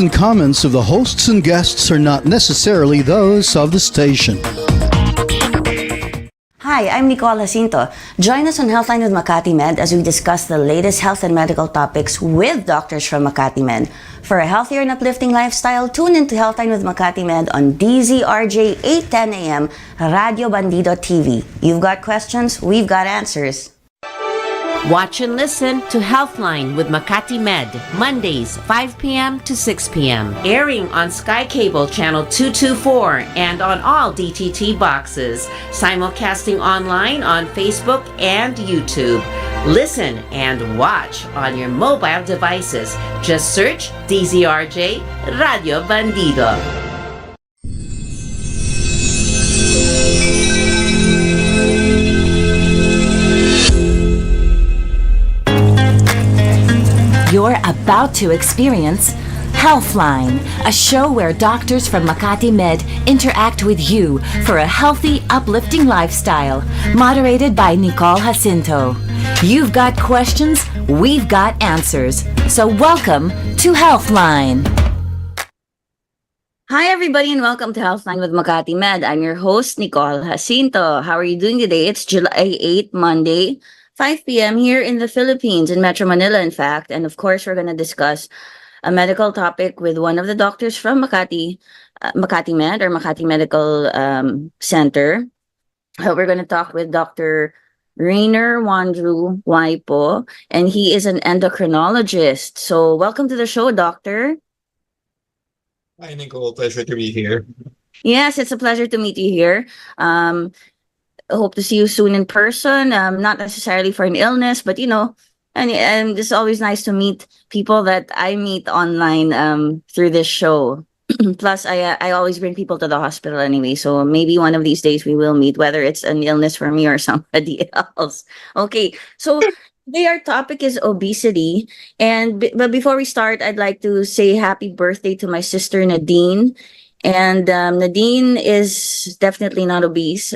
and comments of the hosts and guests are not necessarily those of the station. Hi, I'm Nicole, Jacinto. Join us on Healthline with 𝗏𝗏𝗵𝗹𝗁 as we discuss the latest health and medical topics with doctors from 𝗏𝗏𝗵𝗹𝗁. For a healthier and uplifting lifestyle, tune into Healthline with 𝗏𝗏𝗵𝗹𝗁 on DZRJ 8:10 a.m. Radio Bandido TV. You've got questions, we've got answers. Watch and listen to Healthline with 𝗏𝗏𝗵𝗏𝗁, Mondays, 5 p.m. to 6 p.m. Airing on Sky Cable Channel 224 and on all DTT boxes. Simulcasting online on Facebook and YouTube. Listen and watch on your mobile devices. Just search DZRJ Radio Bandido. You're about to experience Healthline, a show where doctors from 𝗏𝗏𝗵𝗏𝗁 interact with you for a healthy, uplifting lifestyle. Moderated by Nicole Jacinto. You've got questions, we've got answers. So welcome to Healthline. Hi, everybody, and welcome to Healthline with 𝗏𝗏𝗵𝗏𝗁. I'm your host, Nicole Jacinto. How are you doing today? It's July 8th, Monday, 5 p.m. here in the Philippines, in Metro Manila, in fact. And of course, we're going to discuss a medical topic with one of the doctors from 𝗏𝗏𝗵𝗏𝗁 or Makati Medical Center. We're going to talk with Dr. 𝗛𝗛𝗁𝗛𝗛𝗹𝗁, and he is an endocrinologist. So welcome to the show, doctor. Hi, Nicole. Pleasure to be here. Yes, it's a pleasure to meet you here. I hope to see you soon in person, not necessarily for an illness, but and it's always nice to meet people that I meet online through this show. Plus, I always bring people to the hospital anyway, so maybe one of these days we will meet, whether it's an illness for me or somebody else. Okay, so today our topic is obesity, but before we start, I'd like to say happy birthday to my sister Nadine, and Nadine is definitely not obese.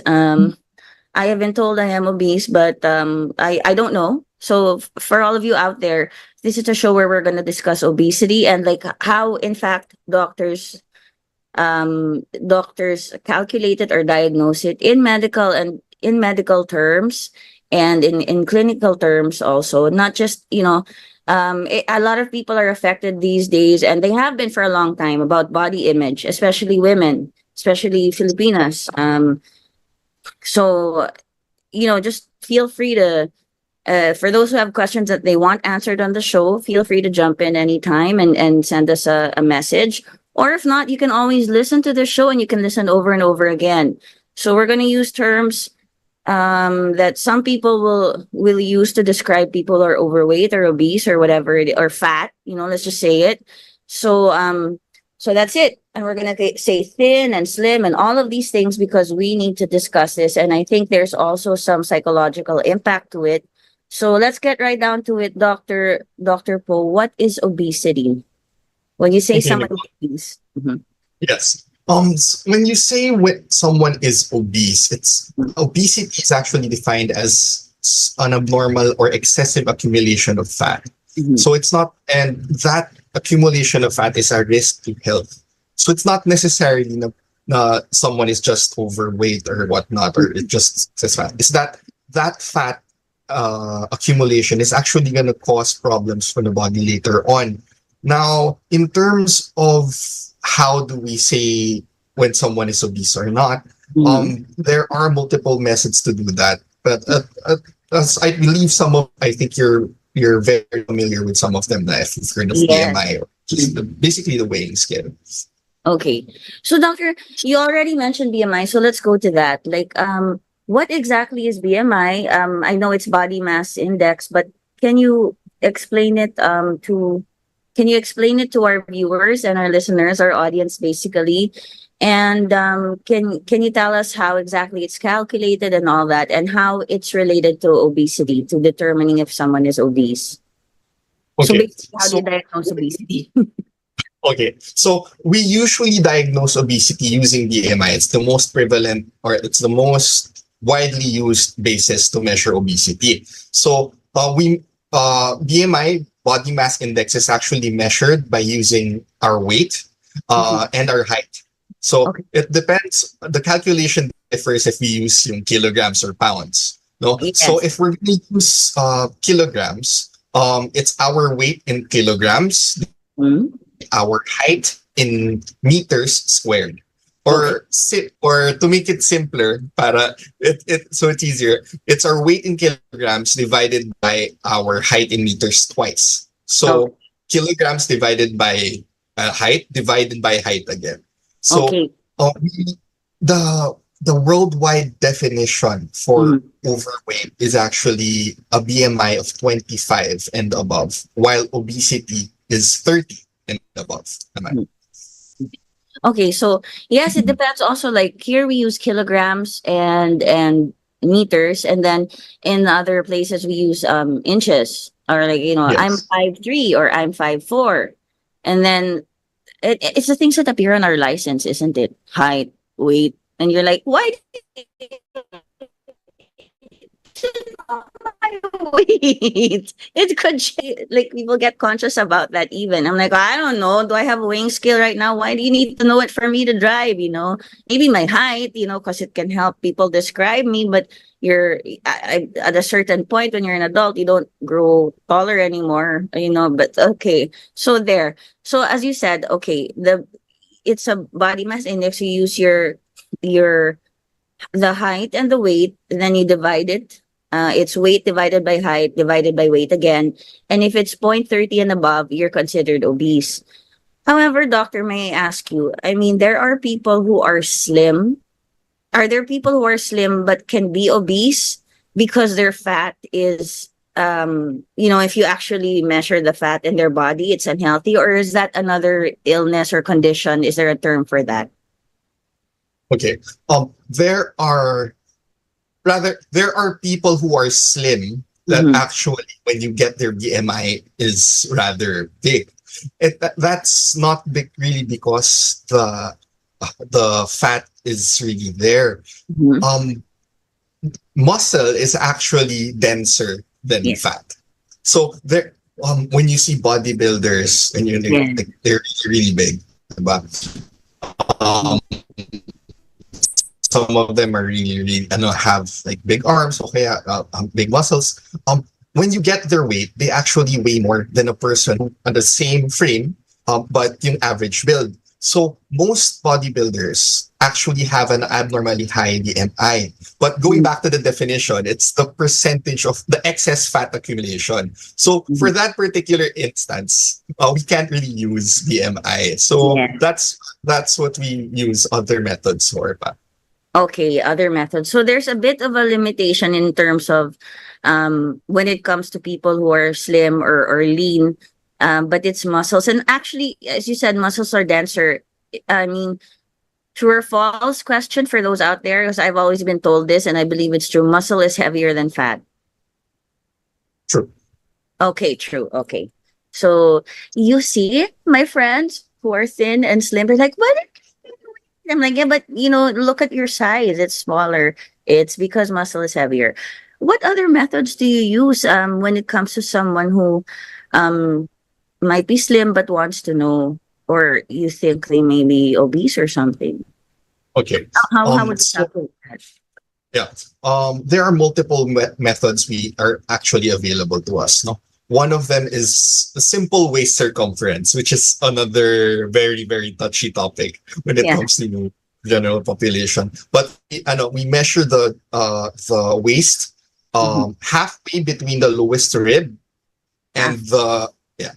I have been told I am obese, but I don't know. So for all of you out there, this is a show where we're going to discuss obesity and like how, in fact, doctors calculate it or diagnose it in medical terms and in clinical terms also. Not just a lot of people are affected these days, and they have been for a long time, about body image, especially women, especially Filipinas. So, just feel free to, for those who have questions that they want answered on the show, feel free to jump in anytime and send us a message. Or if not, you can always listen to the show and you can listen over and over again. So we're going to use terms that some people will use to describe people who are overweight or obese or whatever, or fat, let's just say it. So that's it. And we're going to say thin and slim and all of these things because we need to discuss this. And I think there's also some psychological impact to it. So let's get right down to it, Dr. Po. What is obesity? When you say someone is obese. Mm-hmm. Yes. When you say someone is obese, obesity is actually defined as an abnormal or excessive accumulation of fat. Mm-hmm. So it's not, and that accumulation of fat is a risk to health. So it's not necessarily someone is just overweight or whatnot, or it just says fat. It's that fat accumulation is actually going to cause problems for the body later on. Now, in terms of how do we say when someone is obese or not, there are multiple methods to do that. But as I believe I think you're very familiar with some of them, if you've heard of BMI, or just basically the weighing scale. Okay. So, doctor, you already mentioned BMI, so let's go to that. Like, what exactly is BMI? I know it's body mass index, but can you explain it to our viewers and our listeners, our audience, basically? And can you tell us how exactly it's calculated and all that, and how it's related to obesity, to determining if someone is obese? Okay. So basically, how do you diagnose obesity? Okay, so we usually diagnose obesity using BMI. It's the most prevalent, or it's the most widely used basis to measure obesity. So BMI body mass index is actually measured by using our weight and our height. So Okay. it depends. The calculation differs if we use kilograms or pounds. No, so Yes. if we're going to use kilograms, it's our weight in kilograms, Mm. our height in meters squared. Or to make it simpler, so it's easier. It's our weight in kilograms divided by our height in meters twice. So kilograms divided by height divided by height again. So Okay. The worldwide definition for overweight is actually a BMI of 25 and above, while obesity is 30 and above. Okay, so yes, it depends also. Like here we use kilograms and meters, and then in other places we use inches, or like I'm Yes. 5'3" or I'm 5'4", and then it's the things that appear on our license, isn't it? Height, weight, and you're like, why did my weight? It could change. Like people get conscious about that even. I'm like, I don't know. Do I have a weighing scale right now? Why do you need to know it for me to drive? Maybe my height, because it can help people describe me. But at a certain point when you're an adult, you don't grow taller anymore, But okay, so there. So as you said, okay, it's a body mass index. You use the height and the weight, and then you divide it. It's weight divided by height divided by weight again. And if it's 0.30 and above, you're considered obese. However, doctor, may I ask you, I mean, there are people who are slim. Are there people who are slim but can be obese because their fat is, if you actually measure the fat in their body, it's unhealthy? Or is that another illness or condition? Is there a term for that? Okay. There are people who are slim that actually, when you get their BMI, is rather big. That's not really because the fat is really there. Muscle is actually denser than fat. So when you see bodybuilders and they're really big, diba? Some of them are really have like big arms, okay, big muscles. When you get their weight, they actually weigh more than a person on the same frame, but yung average build. So most bodybuilders actually have an abnormally high BMI. But going back to the definition, it's the percentage of the excess fat accumulation. So for that particular instance, we can't really use BMI. So that's what we use other methods for. Okay, other methods. So there's a bit of a limitation in terms of when it comes to people who are slim or lean, but it's muscles. And actually, as you said, muscles are denser. I mean, true or false question for those out there, because I've always been told this and I believe it's true. Muscle is heavier than fat. True. Okay, true. Okay. So you see, my friends who are thin and slim, they're like, what? I'm like, yeah, but look at your size. It's smaller. It's because muscle is heavier. What other methods do you use when it comes to someone who might be slim but wants to know, or you think they may be obese or something? Okay. How would you tackle that? Yeah. There are multiple methods we are actually available to us. No, one of them is the simple waist circumference, which is another very, very touchy topic when it comes to general population. But we measure the waist halfway between the lowest rib and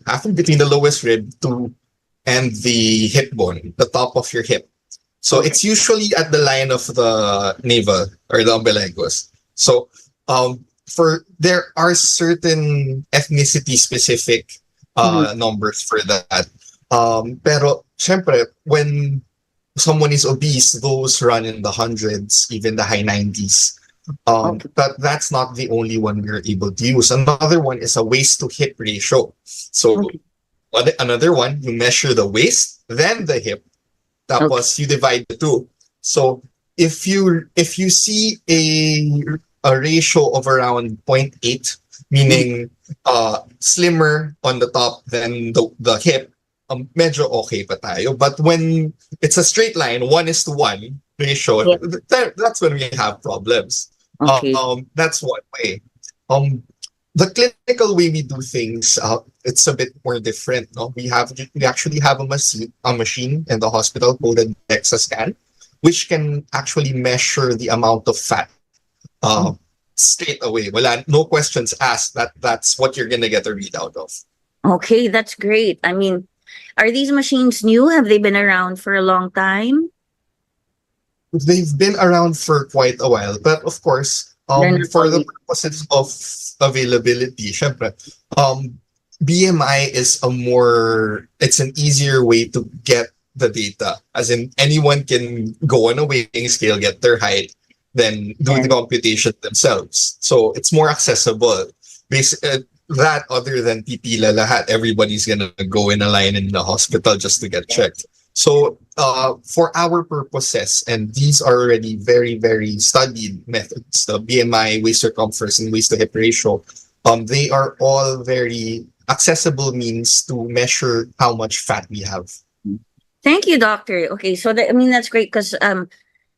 halfway between the lowest rib and the hip bone, the top of your hip. So it's usually at the line of the navel or the umbilicus. So there are certain ethnicity specific numbers for that. Pero syempre, when someone is obese, those run in the hundreds, even the high 90s. But that's not the only one we're able to use. Another one is a waist to hip ratio. So another one, you measure the waist, then the hip, tapos you divide the two. So if you see a ratio of around 0.8, meaning slimmer on the top than the hip, medyo okay pa tayo. But when it's a straight line, 1:1 ratio, Yeah. that's when we have problems. Okay. That's one way. The clinical way we do things, it's a bit more different. No, we actually have a machine in the hospital called a DEXA scan, which can actually measure the amount of fat straight away. No questions asked. That's what you're gonna get a readout of. Okay, that's great. I mean, are these machines new? Have they been around for a long time? They've been around for quite a while, but of course, They're not for the fully- purposes of availability, syempre, BMI is it's an easier way to get the data. As in, anyone can go on a weighing scale, get their height, then do the computation themselves. So it's more accessible. That other than pipila lahat, everybody's gonna go in a line in the hospital just to get checked. So for our purposes, and these are already very, very studied methods, the BMI, waist circumference, and waist to hip ratio, they are all very accessible means to measure how much fat we have. Thank you, doctor. Okay, so I mean that's great because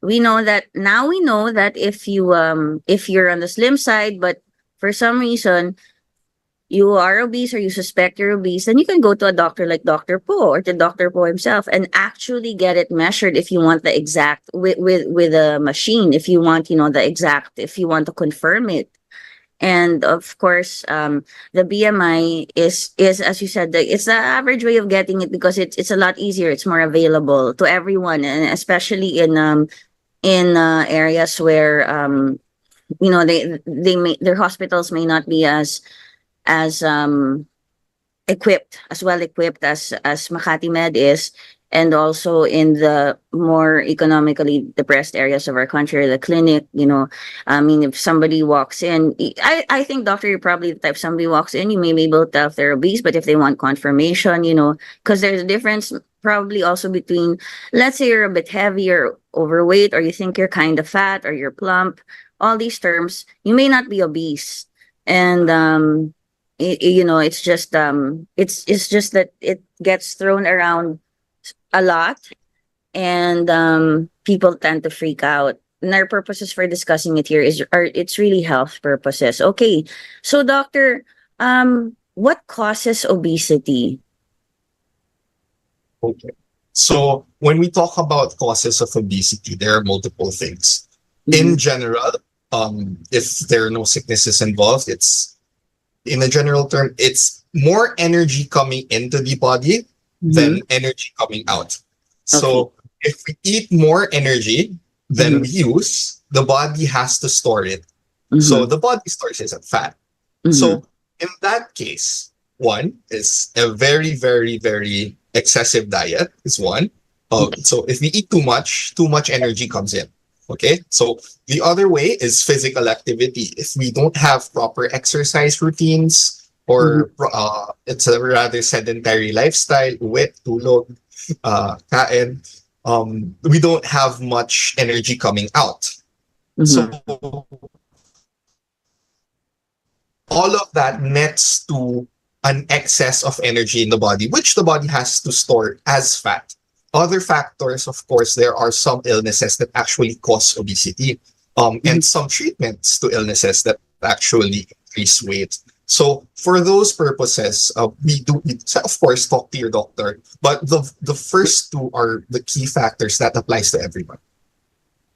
we know that if you're on the slim side, but for some reason you are obese or you suspect you're obese, then you can go to a doctor like Dr. Po or to Dr. Po himself and actually get it measured if you want the exact with a machine, if you want, if you want to confirm it. And of course, the BMI is as you said, it's the average way of getting it because it's a lot easier. It's more available to everyone, and especially in areas where their hospitals may not be as equipped, as well equipped as Makati Med is, and also in the more economically depressed areas of our country, the clinic, I mean, if somebody walks in, I think, doctor, you're probably the type, somebody walks in, you may be able to tell if they're obese, but if they want confirmation, because there's a difference probably also between, let's say you're a bit heavy or overweight, or you think you're kind of fat or you're plump, all these terms, you may not be obese. And, it's just that it gets thrown around a lot, and people tend to freak out. And our purposes for discussing it here it's really health purposes. Okay, so doctor, what causes obesity? Okay. So when we talk about causes of obesity, there are multiple things. In general, if there are no sicknesses involved, in a general term, it's more energy coming into the body than energy coming out. So if we eat more energy than we use, the body has to store it. So the body stores it as fat. So in that case, one is a very, very, very excessive diet is one. So if we eat too much energy comes in. Okay, so the other way is physical activity. If we don't have proper exercise routines, or it's a rather sedentary lifestyle, uwi, tulog, kain, we don't have much energy coming out. So all of that nets to an excess of energy in the body, which the body has to store as fat. Other factors, of course, there are some illnesses that actually cause obesity, and some treatments to illnesses that actually increase weight. So for those purposes, we do, of course, talk to your doctor, but the first two are the key factors that applies to everyone.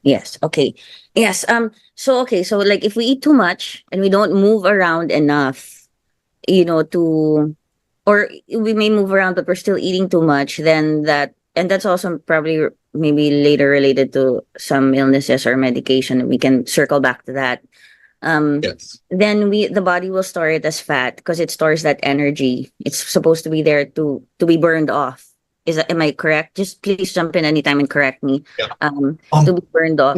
Yes. Okay. Yes. So like if we eat too much and we don't move around enough, or we may move around, but we're still eating too much, then that's also probably maybe later related to some illnesses or medication. We can circle back to that. Yes. Then the body will store it as fat because it stores that energy. It's supposed to be there to be burned off. Am I correct? Just please jump in anytime and correct me. Yeah. To be burned off.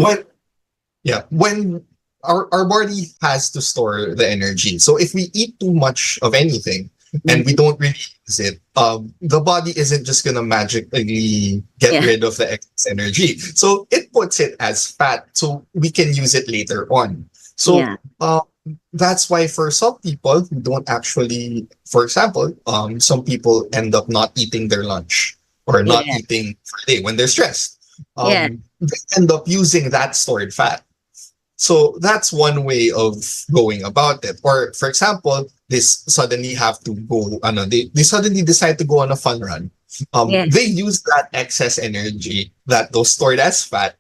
When our body has to store the energy. So if we eat too much of anything and we don't really use it, the body isn't just gonna magically get rid of the excess energy. So it puts it as fat so we can use it later on. So that's why for some people who don't actually, for example, some people end up not eating their lunch or not Yeah. eating for the day when they're stressed. Yeah. They end up using that stored fat. So that's one way of going about it. Or for example, they suddenly have to go, they suddenly decide to go on a fun run. Yeah. They use that excess energy that those stored as fat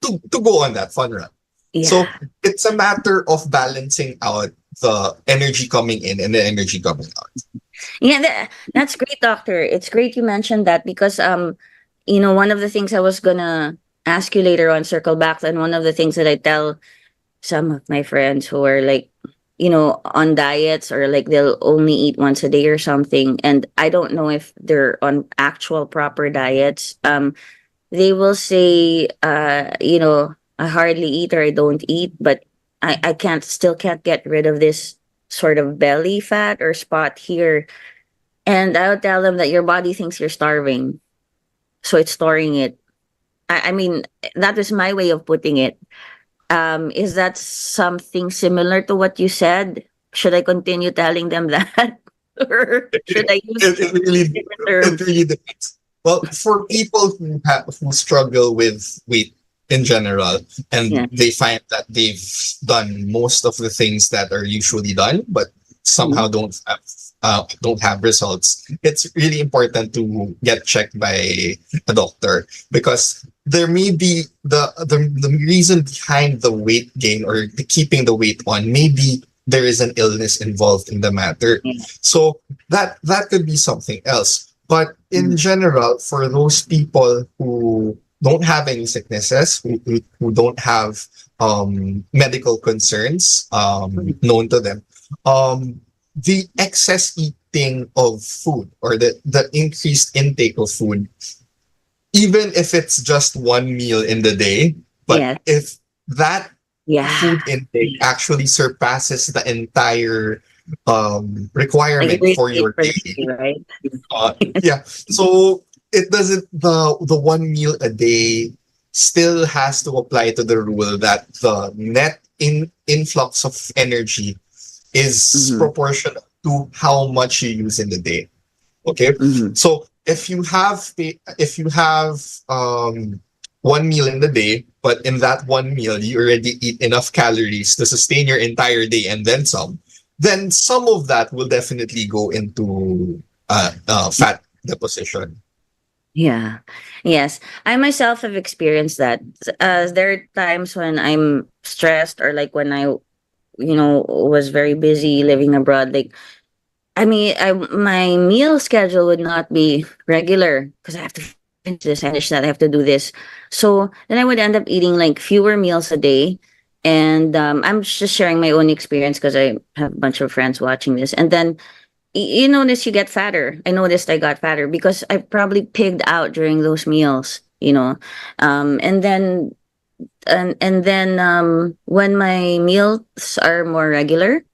to go on that fun run. Yeah. So it's a matter of balancing out the energy coming in and the energy coming out. Yeah, that's great, doctor. It's great you mentioned that because one of the things I was gonna ask you later on, circle back, and one of the things that I tell some of my friends who are like, on diets or like they'll only eat once a day or something, and I don't know if they're on actual proper diets. They will say, I hardly eat or I don't eat, but I can't get rid of this sort of belly fat or spot here. And I'll tell them that your body thinks you're starving, so it's storing it. I mean, that is my way of putting it. Is that something similar to what you said? Should I continue telling them that? Or should I use It really, different term? it really depends. Well, for people who struggle with weight in general, and Yeah. they find that they've done most of the things that are usually done, but somehow don't have results, it's really important to get checked by a doctor, because there may be the reason behind the weight gain or the keeping the weight on, maybe there is an illness involved in the matter. Yeah. So that could be something else. But in general, for those people who don't have any sicknesses, who don't have medical concerns known to them, the excess eating of food or the increased intake of food, even if it's just one meal in the day, but Yes. if that Yeah. food intake actually surpasses the entire Like requirement this for your per day, se, right? yeah. So it doesn't, the one meal a day still has to apply to the rule that the net influx of energy is Mhm. proportional to how much you use in the day. Okay. Mhm. So if you have one meal in the day, but in that one meal you already eat enough calories to sustain your entire day and then some of that will definitely go into fat deposition. Yeah. Yes. I myself have experienced that. There are times when I'm stressed or like when I, was very busy living abroad. Like, I mean, my meal schedule would not be regular because I have to finish this, finish that, I have to do this. So then I would end up eating like fewer meals a day. And I'm just sharing my own experience because I have a bunch of friends watching this. And then you notice you get fatter. I noticed I got fatter because I probably pigged out during those meals, and then when my meals are more regular,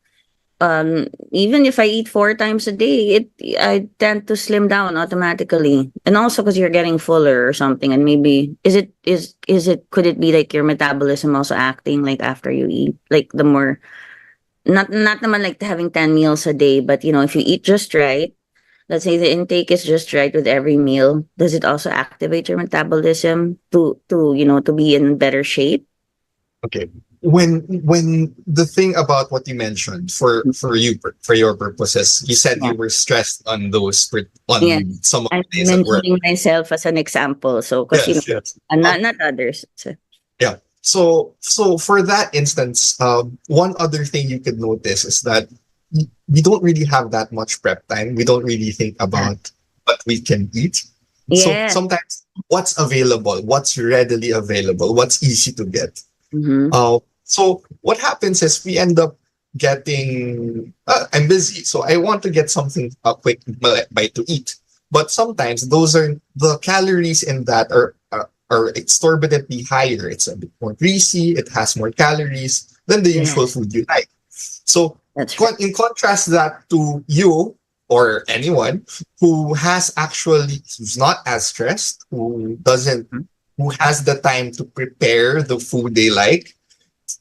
even if I eat 4 times a day, I tend to slim down automatically, and also because you're getting fuller or something. And maybe could it be like your metabolism also acting like after you eat, like the more not naman like having 10 meals a day, but if you eat just right, let's say the intake is just right with every meal, does it also activate your metabolism to be in better shape? Okay. When the thing about what you mentioned for your purposes, you said Yeah. you were stressed on on Yeah. some of I'm the days at work. mentioning myself as an example, so because Yes. and not others. So, Yeah. So for that instance, one other thing you could notice is that we don't really have that much prep time. We don't really think about what we can eat. So yeah. sometimes what's available, what's readily available, what's easy to get. Mm-hmm. So what happens is we end up getting, I'm busy, so I want to get something quick bite to eat. But sometimes the calories in that are exorbitantly higher. It's a bit more greasy. It has more calories than the usual Yes. food you like. So That's right. in contrast that to you or anyone who's not as stressed, who has the time to prepare the food they like.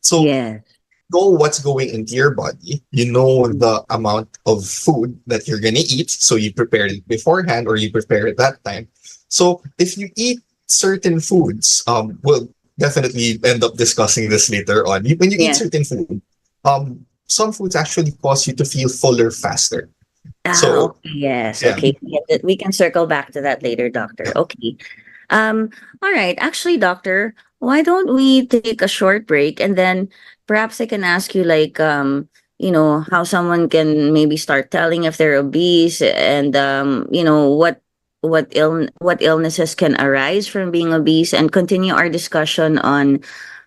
So Yeah. know what's going into your body. You know the amount of food that you're gonna eat, so you prepare it beforehand or you prepare it that time. So if you eat certain foods, we'll definitely end up discussing this later on. When you Yeah. eat certain food, some foods actually cause you to feel fuller faster. So Okay, yes. yeah. Okay. We can circle back to that later, doctor. Okay. Um, all right. Actually, doctor, why don't we take a short break and then perhaps I can ask you like how someone can maybe start telling if they're obese and what illnesses can arise from being obese and continue our discussion on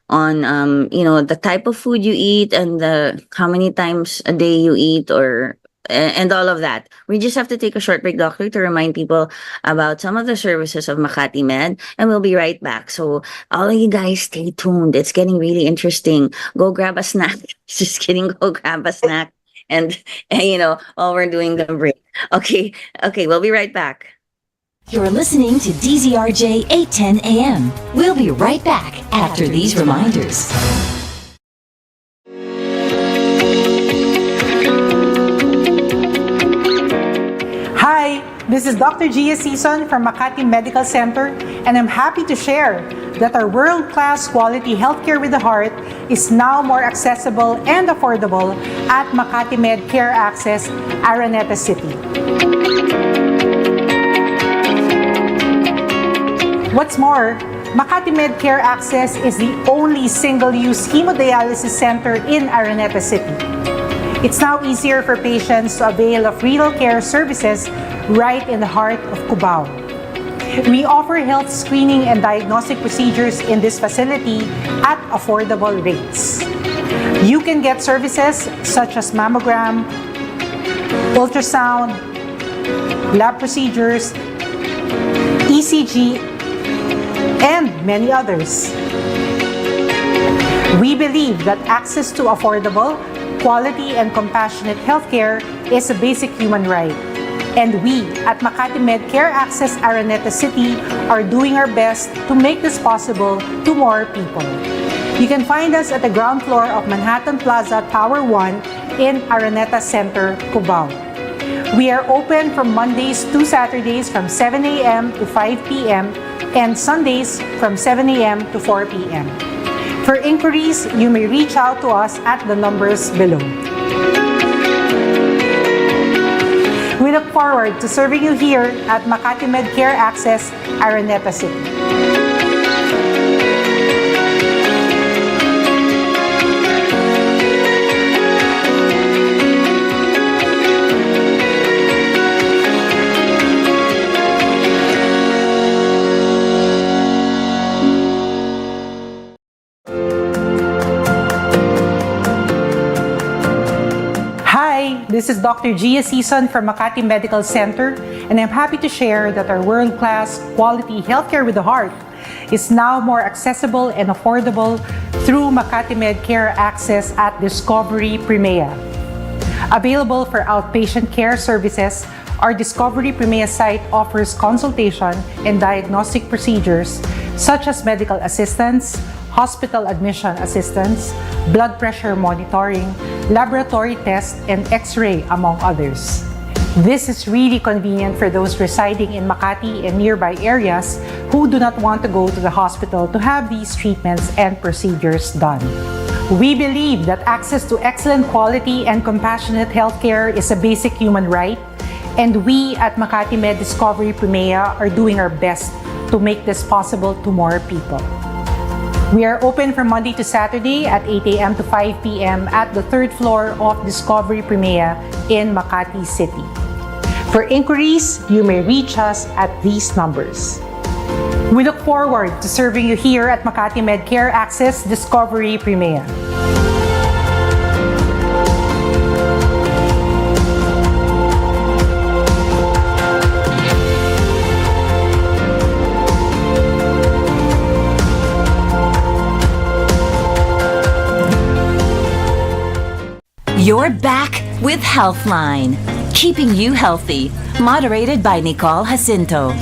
the type of food you eat and the how many times a day you eat and all of that. We just have to take a short break, doctor, to remind people about some of the services of Makati Med, and we'll be right back. So all of you guys stay tuned. It's getting really interesting. Go grab a snack. Just kidding, go grab a snack. And while we're doing the break. Okay, we'll be right back. You're listening to DZRJ 810 AM. We'll be right back after these reminders. Hi, this is Dr. 𝗛𝗶𝘁𝗵 from Makati Medical Center, and I'm happy to share that our world-class quality healthcare with the heart is now more accessible and affordable at Makati Med Care Access, Araneta City. What's more, Makati Med Care Access is the only single-use hemodialysis center in Araneta City. It's now easier for patients to avail of renal care services right in the heart of Cubao. We offer health screening and diagnostic procedures in this facility at affordable rates. You can get services such as mammogram, ultrasound, lab procedures, ECG, and many others. We believe that access to affordable, quality, and compassionate healthcare is a basic human right. And we at Makati Med Care Access Araneta City are doing our best to make this possible to more people. You can find us at the ground floor of Manhattan Plaza Tower 1 in Araneta Center, Cubao. We are open from Mondays to Saturdays from 7 a.m. to 5 p.m. and Sundays from 7 a.m. to 4 p.m. For inquiries, you may reach out to us at the numbers below. We look forward to serving you here at Makati Med Care Access, Araneta City. This is Dr. 𝗛𝗶𝘁𝗵 from Makati Medical Center, and I'm happy to share that our world-class quality healthcare with the heart is now more accessible and affordable through Makati Med Care Access at 𝗛𝗶𝘁𝗵. Available for outpatient care services, our 𝗛𝗶𝘁𝗵 site offers consultation and diagnostic procedures such as medical assistance, hospital admission assistance, blood pressure monitoring, laboratory tests, and X-ray, among others. This is really convenient for those residing in Makati and nearby areas who do not want to go to the hospital to have these treatments and procedures done. We believe that access to excellent quality and compassionate healthcare is a basic human right, and we at Makati Med 𝗛𝗶𝘁𝗵 are doing our best to make this possible to more people. We are open from Monday to Saturday at 8 a.m. to 5 p.m. at the third floor of 𝗛𝗶𝘁𝗵 in Makati City. For inquiries, you may reach us at these numbers. We look forward to serving you here at Makati Med Care Access 𝗛𝗶𝘁𝗵. You're back with Healthline, keeping you healthy. Moderated by Nicole Jacinto.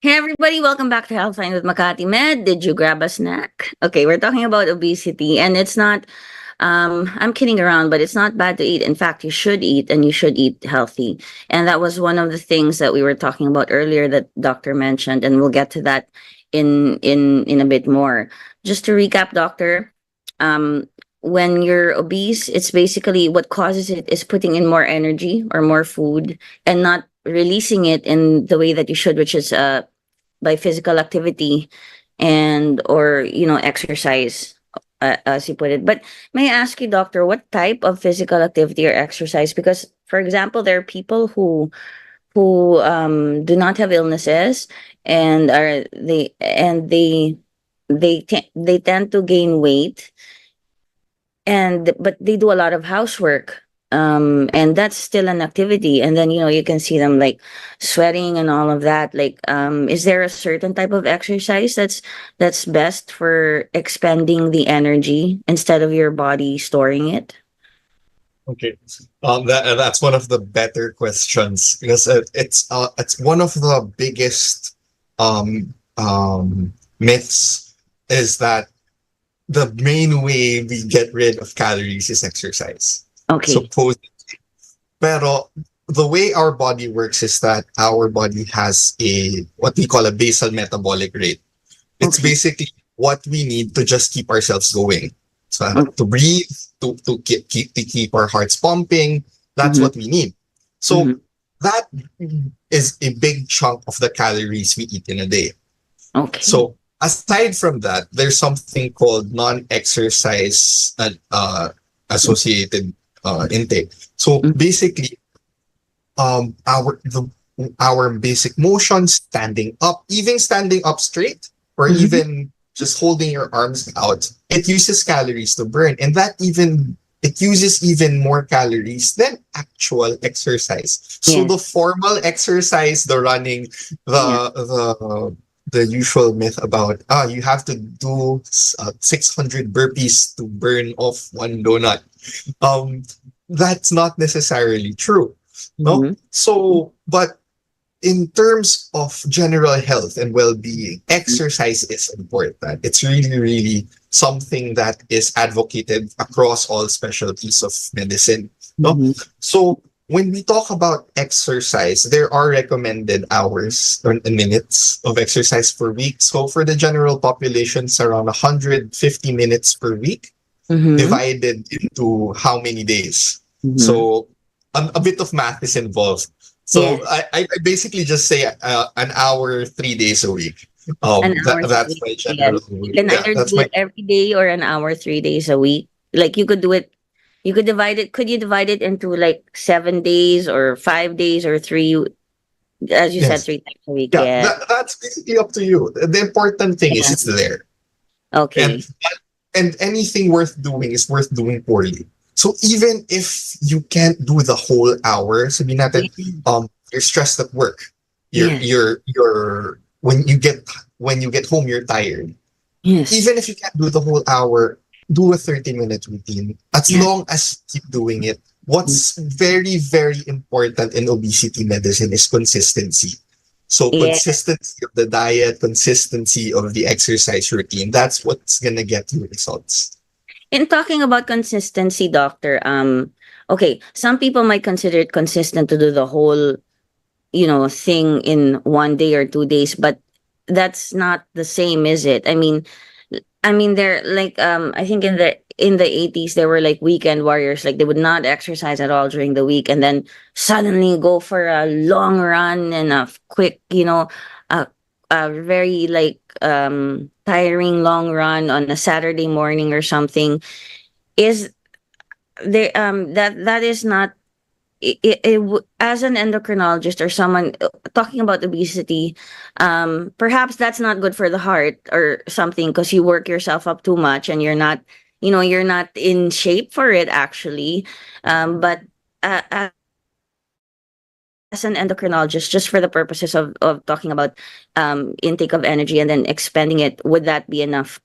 Hey everybody, welcome back to Healthline with Makati Med. Did you grab a snack? Okay, we're talking about obesity, and it's not I'm kidding around, but it's not bad to eat. In fact, you should eat, and you should eat healthy. And that was one of the things that we were talking about earlier that doctor mentioned, and we'll get to that in a bit more. Just to recap, doctor, when you're obese, it's basically what causes it is putting in more energy or more food and not releasing it in the way that you should, which is by physical activity and or exercise, as you put it. But may I ask you, doctor, what type of physical activity or exercise? Because, for example, there are people who do not have illnesses and they tend to gain weight, and but they do a lot of housework, and that's still an activity, and then you can see them like sweating and all of that. Like, is there a certain type of exercise that's best for expending the energy instead of your body storing it? Okay, that's one of the better questions because it's one of the biggest myths, is that the main way we get rid of calories is exercise. Okay. Supposedly. Pero the way our body works is that our body has what we call a basal metabolic rate. It's Okay. basically what we need to just keep ourselves going. So to breathe, to keep our hearts pumping, that's Mhm. what we need. So Mhm. that is a big chunk of the calories we eat in a day. Okay. So aside from that, there's something called non-exercise associated intake. So Mhm. basically, our basic motion, standing up, even standing up straight, or Mhm. even just holding your arms out, it uses calories to burn, and it uses even more calories than actual exercise. So Yeah. the formal exercise, the running, Yeah. the usual myth about you have to do 600 burpees to burn off one donut, um that's not necessarily true, no. Mhm. So but in terms of general health and well-being, exercise is important. It's really, really something that is advocated across all specialties of medicine. No? Mhm. So when we talk about exercise, there are recommended hours or minutes of exercise per week. So for the general population, it's around 150 minutes per week, Mhm. divided into how many days. Mhm. So a bit of math is involved. Yeah. So I basically just say an hour, 3 days a week. An hour, That's 3 days. my Yes. general rule. You can Yeah, either that's do my it every day or an hour, 3 days a week. Like you could do it. You could divide it. Could you divide it into like 7 days or 5 days or three? As you said, yes. 3 times a week. Yeah, Yeah. that's basically up to you. The important thing is Yeah. it's there. Okay. And anything worth doing is worth doing poorly. So even if you can't do the whole hour, sabihin natin, you're stressed at work. Yes. You're when you get home, you're tired. Yes. Even if you can't do the whole hour, do a 30-minute routine. As Yeah. long as you keep doing it. What's very, very important in obesity medicine is consistency. So Yeah. consistency of the diet, consistency of the exercise routine. That's what's gonna get you results. In talking about consistency, doctor, okay, some people might consider it consistent to do the whole, thing in 1 day or 2 days, but that's not the same, is it? I mean, they're like, I think in the 80s there were like weekend warriors, like they would not exercise at all during the week, and then suddenly go for a long run and a quick, a very like tiring long run on a Saturday morning or something. Is there that is not as an endocrinologist or someone talking about obesity, perhaps that's not good for the heart or something, because you work yourself up too much and you're not in shape for it actually. But as an endocrinologist, just for the purposes of talking about intake of energy and then expending it, would that be enough?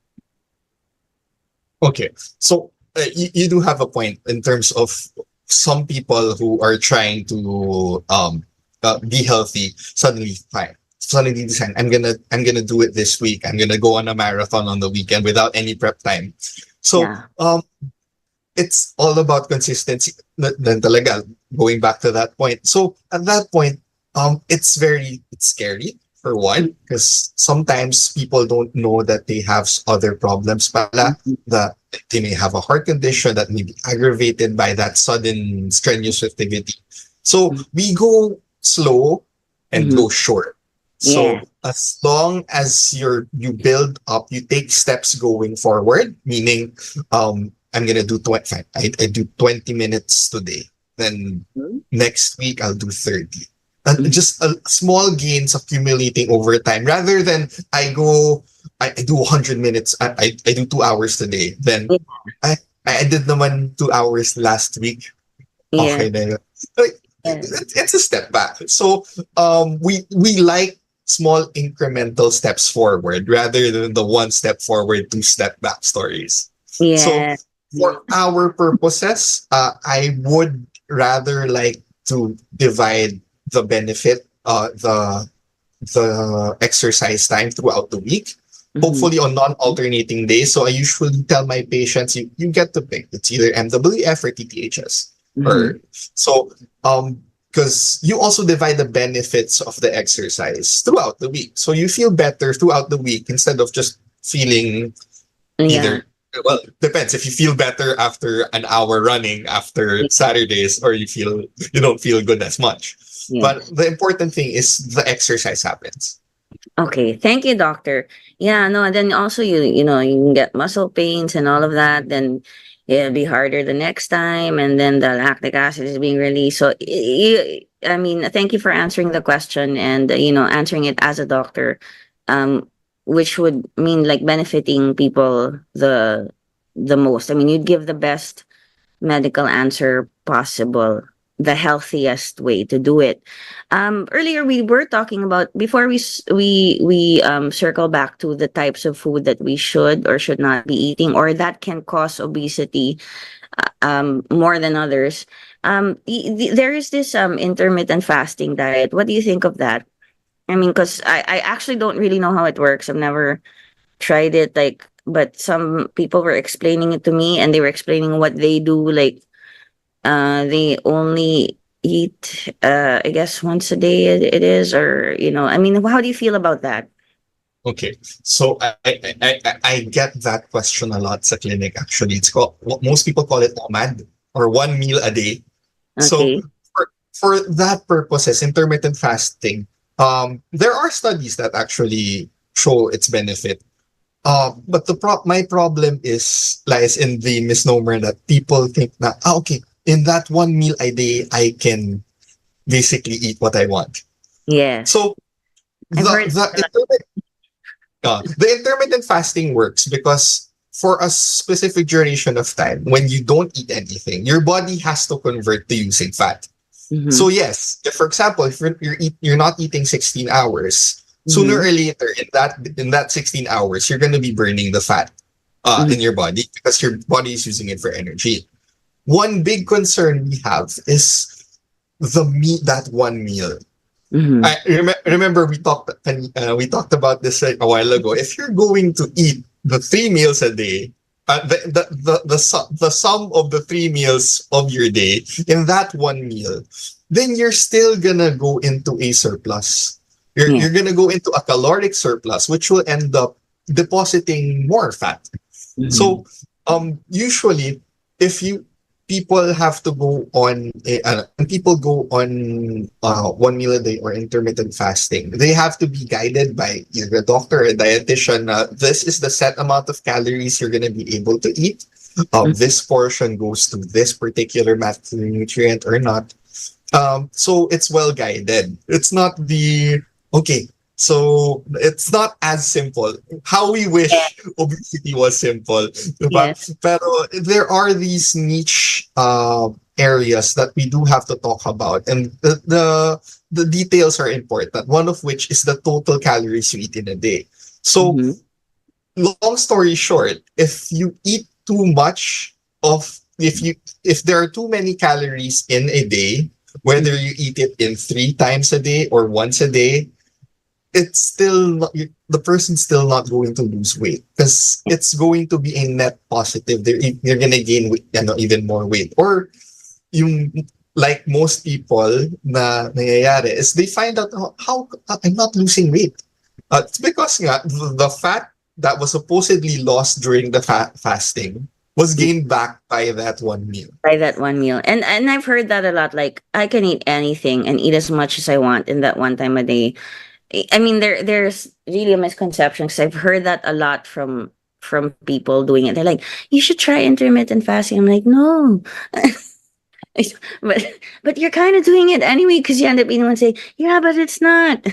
Okay, so you do have a point in terms of some people who are trying to be healthy suddenly suddenly decide I'm gonna do it this week. I'm gonna go on a marathon on the weekend without any prep time. So Yeah. it's all about consistency. Then talaga, going back to that point. So at that point, it's scary for one, because sometimes people don't know that they have other problems pala, that they may have a heart condition that may be aggravated by that sudden strenuous activity. So we go slow and go short. So Yeah. as long as you build up, you take steps going forward, meaning I'm gonna do 20. I do 20 minutes today. Then next week I'll do 30. And just small gains accumulating over time, rather than I do 100 minutes. I do 2 hours today. Then I did naman 2 hours last week. Yeah. Okay, na yun. Like, Yeah. it's a step back. So we like small incremental steps forward rather than the one step forward, two step back stories. So Yeah. for our purposes, I would rather like to divide the benefit, the exercise time throughout the week, hopefully on non-alternating days. So I usually tell my patients, you get to pick. It's either MWF or TTHS. Or so because you also divide the benefits of the exercise throughout the week. So you feel better throughout the week instead of just feeling Yeah. either, well, depends if you feel better after an hour running after Saturdays, or you don't feel good as much. Yeah. But the important thing is the exercise happens. Okay, thank you, doctor. Yeah, no, and then also you know you can get muscle pains and all of that. Then it'll be harder the next time, and then the lactic acid is being released. So I mean, thank you for answering the question and answering it as a doctor, which would mean like benefiting people the most. I mean, you'd give the best medical answer possible, the healthiest way to do it. Earlier we were talking about, before we circle back to the types of food that we should or should not be eating, or that can cause obesity more than others. There is this intermittent fasting diet. What do you think of that? I mean, because I actually don't really know how it works. I've never tried it, like, but some people were explaining it to me, and they were explaining what they do. Like, they only eat, I guess once a day. It is, or I mean, how do you feel about that? Okay, so I get that question a lot sa clinic. Actually, it's called, what most people call it OMAD, or 1 meal a day. So Okay. for that purposes, intermittent fasting, there are studies that actually show its benefit. But my problem lies in the misnomer that people think that, okay, in that 1 meal a day, I can basically eat what I want. Yes. So I've heard the intermittent fasting works because for a specific duration of time, when you don't eat anything, your body has to convert to using fat. Mhm. So yes, if, for example, if you're not eating 16 hours, sooner or later in that 16 hours, you're going to be burning the fat in your body because your body is using it for energy. One big concern we have is that 1 meal. Mhm. I remember we talked about this a while ago. If you're going to eat the 3 meals a day, the sum of the 3 meals of your day in that 1 meal, then you're still gonna go into a surplus. You're gonna go into a caloric surplus, which will end up depositing more fat. So usually, if people have to go on people go on 1 meal a day or intermittent fasting, they have to be guided by either a doctor or a dietitian. This is the set amount of calories you're going to be able to eat. This portion goes to this particular macronutrient or not. So it's well guided. It's not so it's not as simple. How we wish obesity was simple. But pero there are these niche areas that we do have to talk about. And the details are important. One of which is the total calories you eat in a day. So long story short, if you eat too much if there are too many calories in a day, whether you eat it in 3 times a day or once a day, it's still not, the person's still not going to lose weight because it's going to be a net positive. They're gonna gain weight, even more weight. Or yung like most people na nangyayari is they find out how I'm not losing weight. It's because nga, the fat that was supposedly lost during the fasting was gained back by that one meal. By that one meal. And I've heard that a lot. Like, I can eat anything and eat as much as I want in that one time a day. I mean, there's really a misconception because I've heard that a lot from people doing it. They're like, you should try intermittent fasting. I'm like, no. but you're kind of doing it anyway because you end up eating and say, yeah, but it's not.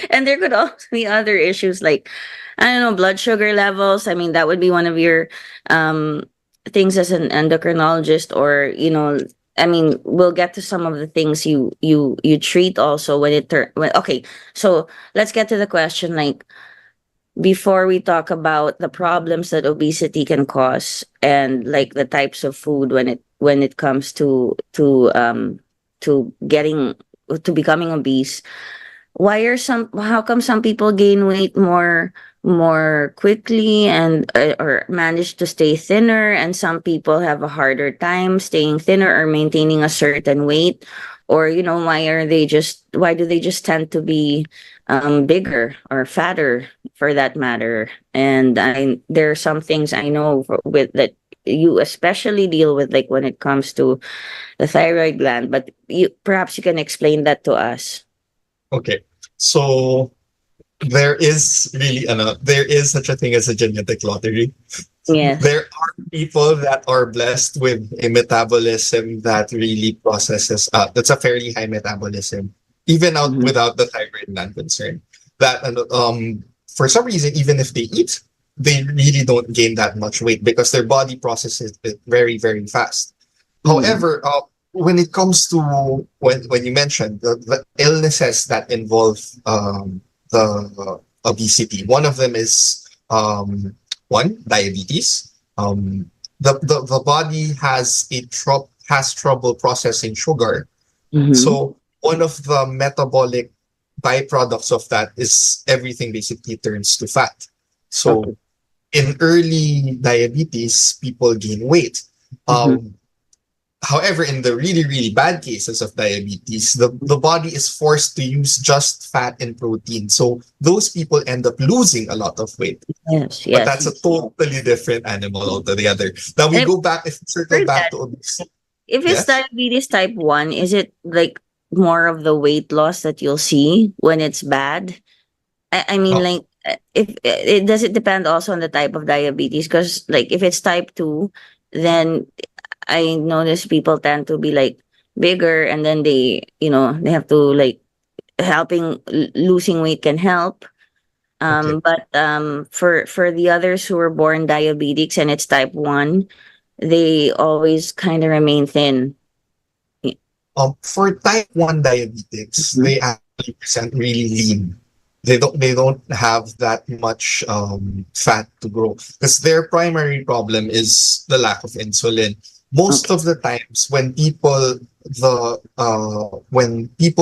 And there could also be other issues like, I don't know, blood sugar levels. I mean, that would be one of your things as an endocrinologist, or I mean, we'll get to some of the things you treat also when okay. So let's get to the question, like, before we talk about the problems that obesity can cause and like the types of food when it comes to becoming obese. How come some people gain weight more quickly and or manage to stay thinner, and some people have a harder time staying thinner or maintaining a certain weight? Or why do they just tend to be bigger or fatter, for that matter? And there are some things I know with that you especially deal with, like when it comes to the thyroid gland, but perhaps you can explain that to us. Okay, so there is such a thing as a genetic lottery. Yes. There are people that are blessed with a metabolism that really processes. That's a fairly high metabolism, even without the thyroid gland concern. That for some reason, even if they eat, they really don't gain that much weight because their body processes it very, very fast. However, when it comes to when you mentioned the illnesses that involve the obesity, one of them is diabetes. The body has trouble processing sugar. So one of the metabolic byproducts of that is everything basically turns to fat. So in early diabetes, people gain weight. However, in the really, really bad cases of diabetes, the body is forced to use just fat and protein. So those people end up losing a lot of weight. Yes. But that's a totally different animal altogether. Now we go back, if we circle back to obesity. If it's diabetes type 1, is it like more of the weight loss that you'll see when it's bad? I mean, like, if does it depend also on the type of diabetes? Because like if it's type 2, then I notice people tend to be like bigger, and then they have to like losing weight can help. But for the others who were born diabetics and it's type 1, they always kind of remain thin. For type 1 diabetics, they actually present really lean. They don't have that much fat to grow because their primary problem is the lack of insulin. Most of the times when people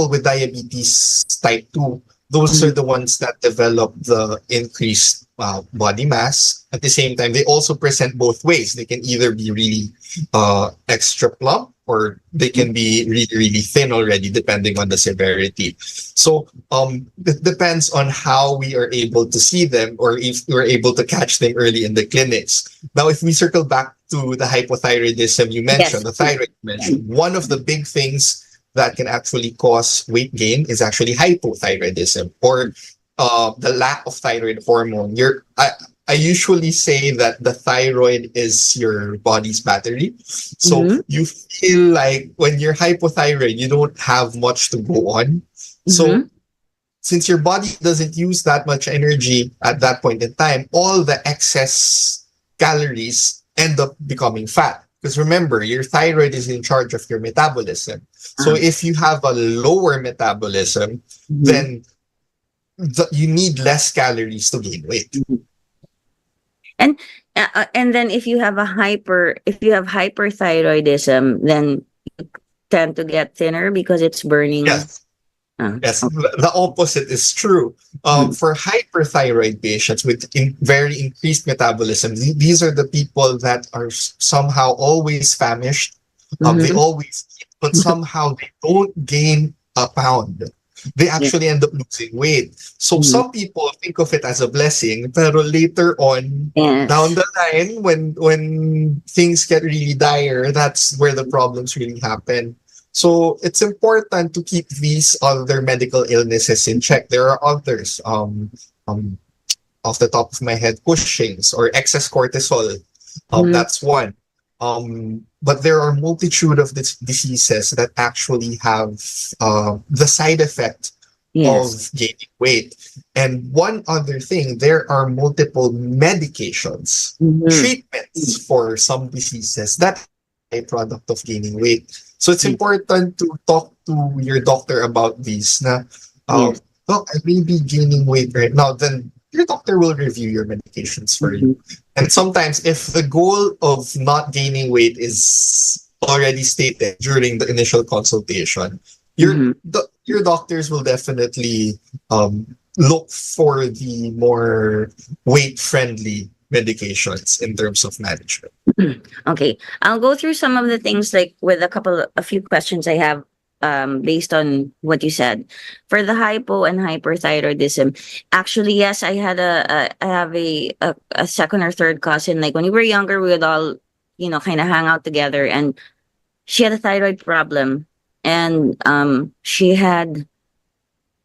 with diabetes type 2, those are the ones that develop the increased body mass. At the same time, they also present both ways. They can either be really extra plump, or they can be really, really thin already, depending on the severity. So it depends on how we are able to see them, or if we're able to catch them early in the clinics. Now, if we circle back to the hypothyroidism you mentioned, the thyroid you mentioned, one of the big things that can actually cause weight gain is actually hypothyroidism, or the lack of thyroid hormone. I usually say that the thyroid is your body's battery. So you feel like when you're hypothyroid, you don't have much to go on. So since your body doesn't use that much energy at that point in time, all the excess calories end up becoming fat. Because remember, your thyroid is in charge of your metabolism. So if you have a lower metabolism, then you need less calories to gain weight. And then if you have hyperthyroidism, then you tend to get thinner because it's burning. Yes. Yes, the opposite is true. For hyperthyroid patients with very increased metabolism, these are the people that are somehow always famished. They always eat, but somehow they don't gain a pound. They Yeah. actually end up losing weight. So some people think of it as a blessing, pero later on, down Yes. the line, when things get really dire, that's where the problems really happen. So it's important to keep these other medical illnesses in check. There are others, um, off the top of my head, Cushing's or excess cortisol. That's one. But there are multitude of diseases that actually have the side effect Yes. of gaining weight. And one other thing, there are multiple medications, treatments for some diseases that are a product of gaining weight. So it's important to talk to your doctor about these. Na, Yes. look, I may be gaining weight right now. Then your doctor will review your medications for you. And sometimes, if the goal of not gaining weight is already stated during the initial consultation, your doctors will definitely look for the more weight-friendly medications in terms of management. Okay, I'll go through some of the things like with a few questions I have based on what you said. For the hypo and hyperthyroidism, actually, yes, I have a second or third cousin. Like when we were younger, we would all, kind of hang out together, and she had a thyroid problem, and she had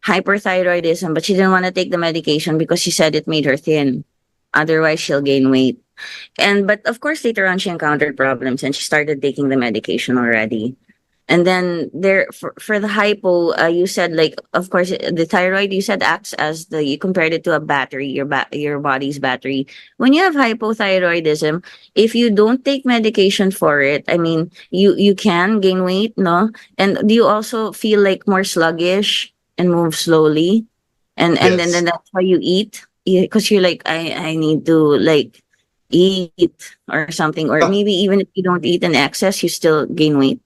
hyperthyroidism, but she didn't want to take the medication because she said it made her thin. Otherwise, she'll gain weight. But of course, later on, she encountered problems and she started taking the medication already. And then for the hypo, you said, like, of course, the thyroid, you said, acts as you compared it to a battery, your body's battery. When you have hypothyroidism, if you don't take medication for it, I mean, you can gain weight, no? And do you also feel like more sluggish and move slowly? And then Yes. that's why you eat? Because you're like, I need to, like, eat or something, or Uh, maybe even if you don't eat in excess, you still gain weight.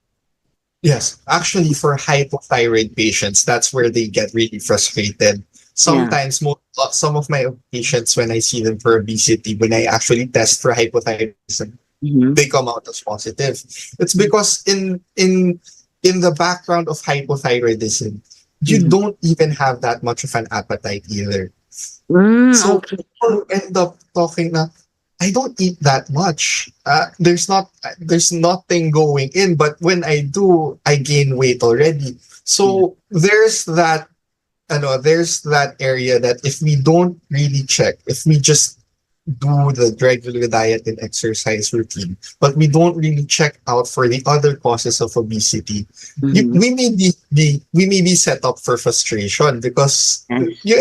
Yes, actually, for hypothyroid patients, that's where they get really frustrated. Yeah. Sometimes, some of my patients, when I see them for obesity, when I actually test for hypothyroidism, Mm-hmm. they come out as positive. It's because in the background of hypothyroidism, you Mm-hmm. don't even have that much of an appetite either. So Okay. people end up talking na, I don't eat that much. There's nothing going in, but when I do, I gain weight already. So there's that area that if we don't really check, if we just do the regular diet and exercise routine, but we don't really check out for the other causes of obesity, Mm-hmm. we may be set up for frustration because Yes. you,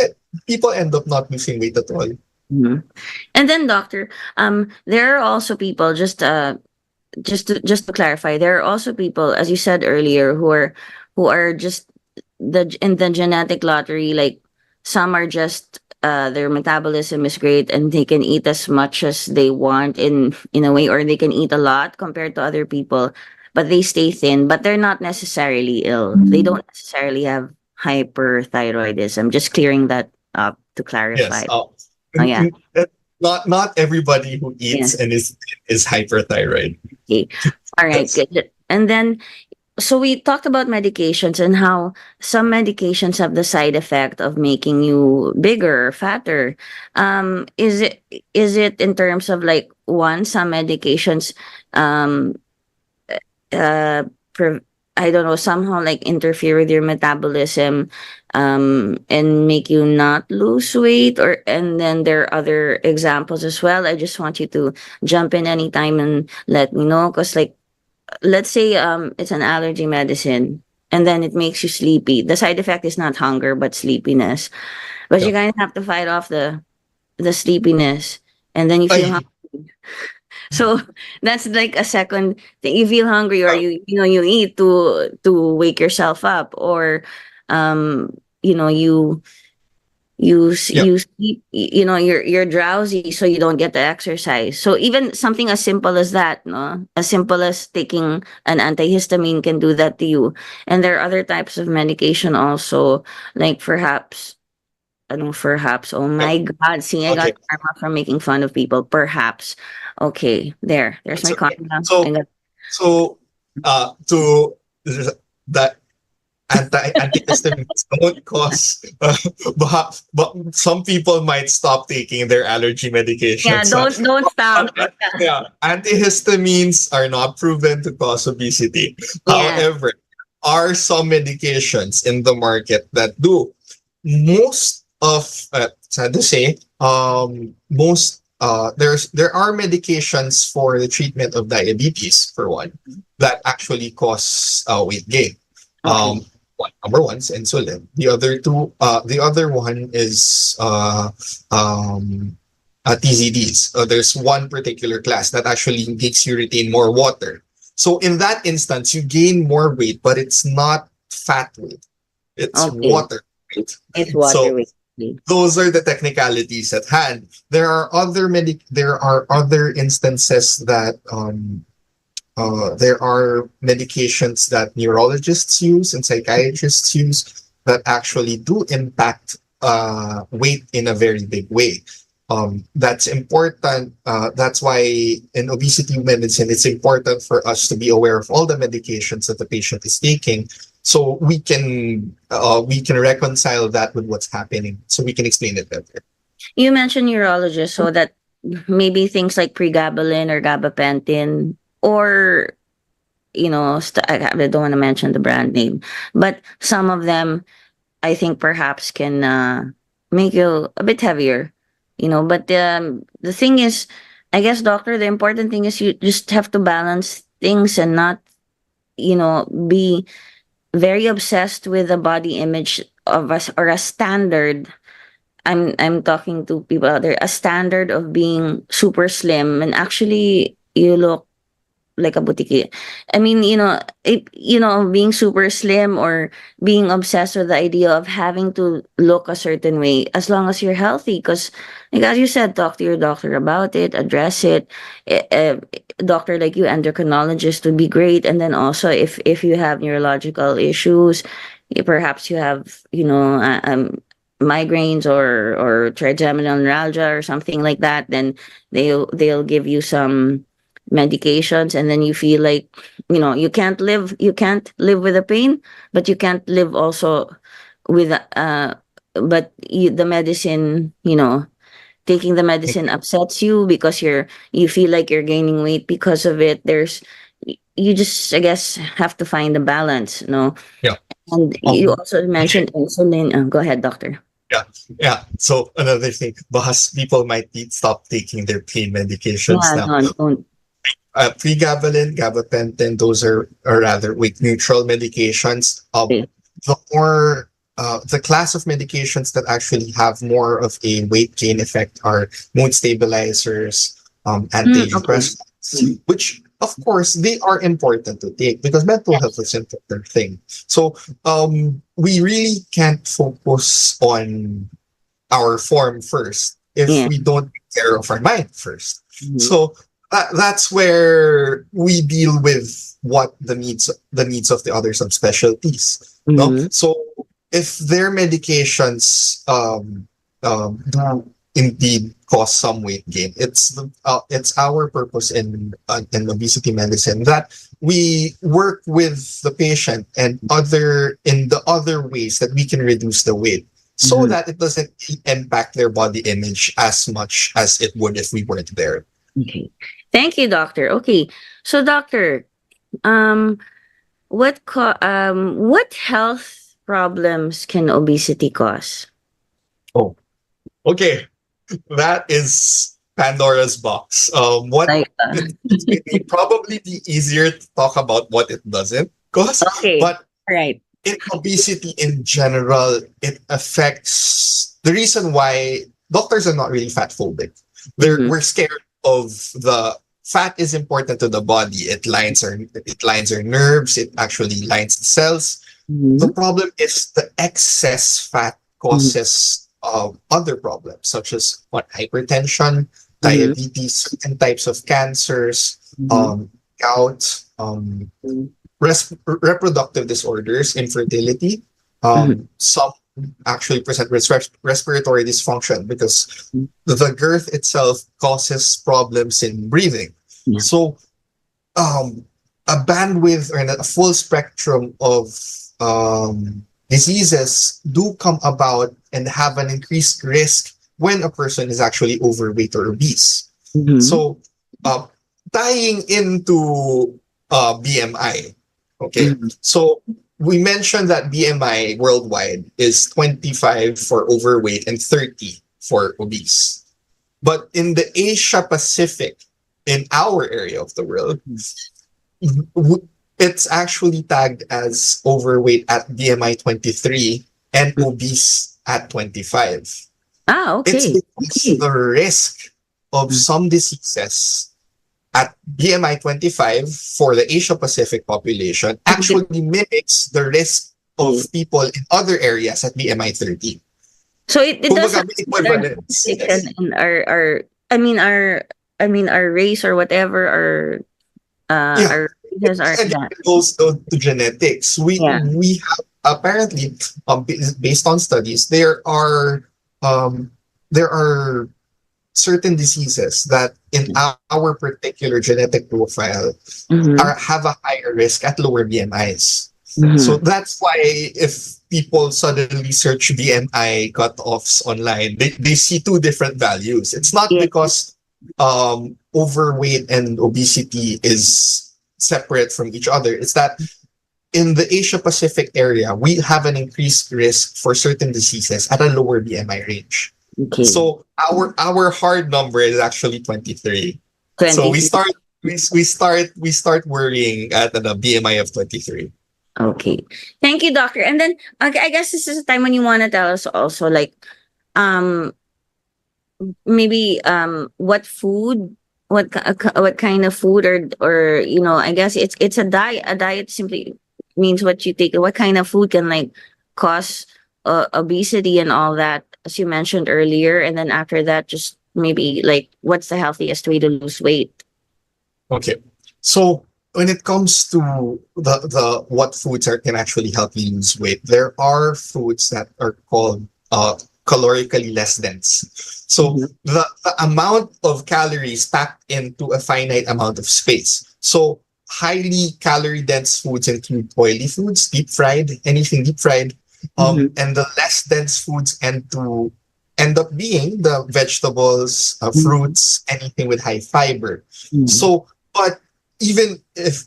people end up not losing weight at all. Mm-hmm. And then, doctor, there are also people, just to clarify, there are also people, as you said earlier, who are just in the genetic lottery. Like, some are just their metabolism is great and they can eat as much as they want in a way, or they can eat a lot compared to other people, but they stay thin, but they're not necessarily ill. They don't necessarily have hyperthyroidism. Just clearing that up to clarify. Yes. Oh yeah. Not everybody who Yeah. eats and is hyperthyroid. Okay. All right. Yes. Good. And then, so we talked about medications and how some medications have the side effect of making you bigger, fatter. Is it in terms of, like, some medications, um, uh, pre- I don't know, somehow like interfere with your metabolism, and make you not lose weight, and then there are other examples as well. I just want you to jump in anytime and let me know, because, like, let's say it's an allergy medicine and then it makes you sleepy. The side effect is not hunger but sleepiness. But Yeah. you kind of have to fight off the sleepiness, and then you feel I, hungry. So that's like a second thing. You feel hungry, or uh, you eat to wake yourself up, or um you you sleep, you're drowsy, so you don't get the exercise. So even something as simple as that, no, as simple as taking an antihistamine can do that to you. And there are other types of medication also, like perhaps, I don't know, perhaps. Oh my God, see, I got Okay. karma from making fun of people. Perhaps. Okay, there's It's my okay. karma. So I got, So, to that antihistamines don't cause, but some people might stop taking their allergy yeah, medications. don't stop. Yeah, antihistamines are not proven to cause obesity. Yeah. However, are some medications in the market that do. Most of, sad to say, there are medications for the treatment of diabetes, for one, that actually cause weight gain. Okay. Number one is insulin. The other one is TZDs. There's one particular class that actually makes you retain more water. So in that instance, you gain more weight, but it's not fat weight. It's Okay. water weight. It's water So weight. those are the technicalities at hand. There are other instances that there are medications that neurologists use and psychiatrists use that actually do impact weight in a very big way. That's important. That's why in obesity medicine, it's important for us to be aware of all the medications that the patient is taking, so we can reconcile that with what's happening, so we can explain it better. You mentioned neurologist, so that maybe things like pregabalin or gabapentin, or I don't want to mention the brand name, but some of them, I think perhaps can make you a bit heavier, But the thing is, I guess, doctor, the important thing is you just have to balance things and not, be very obsessed with the body image of us, or a standard. I'm talking to people out there, a standard of being super slim, and actually you look like a boutique. I mean, being super slim or being obsessed with the idea of having to look a certain way, as long as you're healthy. Because, like as you said, talk to your doctor about it, address it. Doctor like you, endocrinologist, would be great. And then also, if you have neurological issues, perhaps you have, migraines or trigeminal neuralgia or something like that, then they'll give you some medications, and then you feel like you can't live with the pain, but you can't live also with the medicine, taking the medicine upsets you because you feel like you're gaining weight because of it. You just, I guess, have to find the balance, Yeah. And you also mentioned insulin. Go ahead, doctor. Yeah. So another thing, because people might stop taking their pain medications Yeah, now. no, don't. Pregabalin, gabapentin, those are rather weight neutral medications. Okay. The class of medications that actually have more of a weight gain effect are mood stabilizers, antidepressants, which of course they are important to take because mental health is an important thing. So we really can't focus on our form first if we don't take care of our mind 1st. Mhm. So that's where we deal with what the needs of the other subspecialties. No? Mhm. So if their medications do indeed cause some weight gain, it's our purpose in obesity medicine that we work with the patient and in the other ways that we can reduce the weight, so that it doesn't impact their body image as much as it would if we weren't there. Okay. Thank you, doctor. Okay. So, doctor, what health problems can obesity cause? Oh, okay. That is Pandora's box. It's probably be easier to talk about what it doesn't cause. Okay. But right. in obesity in general, it affects the reason why doctors are not really fat phobic. We're scared of the fat is important to the body. It lines our nerves. It actually lines the cells. The problem is the excess fat causes other problems such as hypertension, diabetes, certain types of cancers, gout, reproductive disorders, infertility. Some actually present respiratory dysfunction because the girth itself causes problems in breathing. So a bandwidth or a full spectrum of diseases do come about and have an increased risk when a person is actually overweight or obese. So tying into BMI, okay, so we mentioned that BMI worldwide is 25 for overweight and 30 for obese. But in the Asia Pacific, in our area of the world, it's actually tagged as overweight at BMI 23 and obese at 25. Okay. It's because the risk of some diseases at BMI 25 for the Asia Pacific population actually mimics the risk of people in other areas at BMI 30. So it does have equivalence. in our race or whatever, our races are Again, it goes to genetics. We have apparently based on studies, there are certain diseases that in our particular genetic profile have a higher risk at lower BMIs. So that's why if people suddenly search BMI cutoffs online, they see two different values. It's not because overweight and obesity is separate from each other. It's that in the Asia Pacific area, we have an increased risk for certain diseases at a lower BMI range. Okay. So our hard number is actually 23. So we start worrying at a BMI of 23. Okay. Thank you, doctor. And then I guess this is a time when you want to tell us also, like, maybe what food, what kind of food, or I guess it's a diet. A diet simply means what you take. What kind of food can like cause obesity and all that, as you mentioned earlier, and then after that, just maybe like what's the healthiest way to lose weight? Okay, so when it comes to the what foods can actually help you lose weight, there are foods that are called calorically less dense. So the amount of calories packed into a finite amount of space. So highly calorie dense foods include oily foods, deep fried, anything deep fried. And the less dense foods end up being the vegetables, fruits, anything with high fiber. So, but even if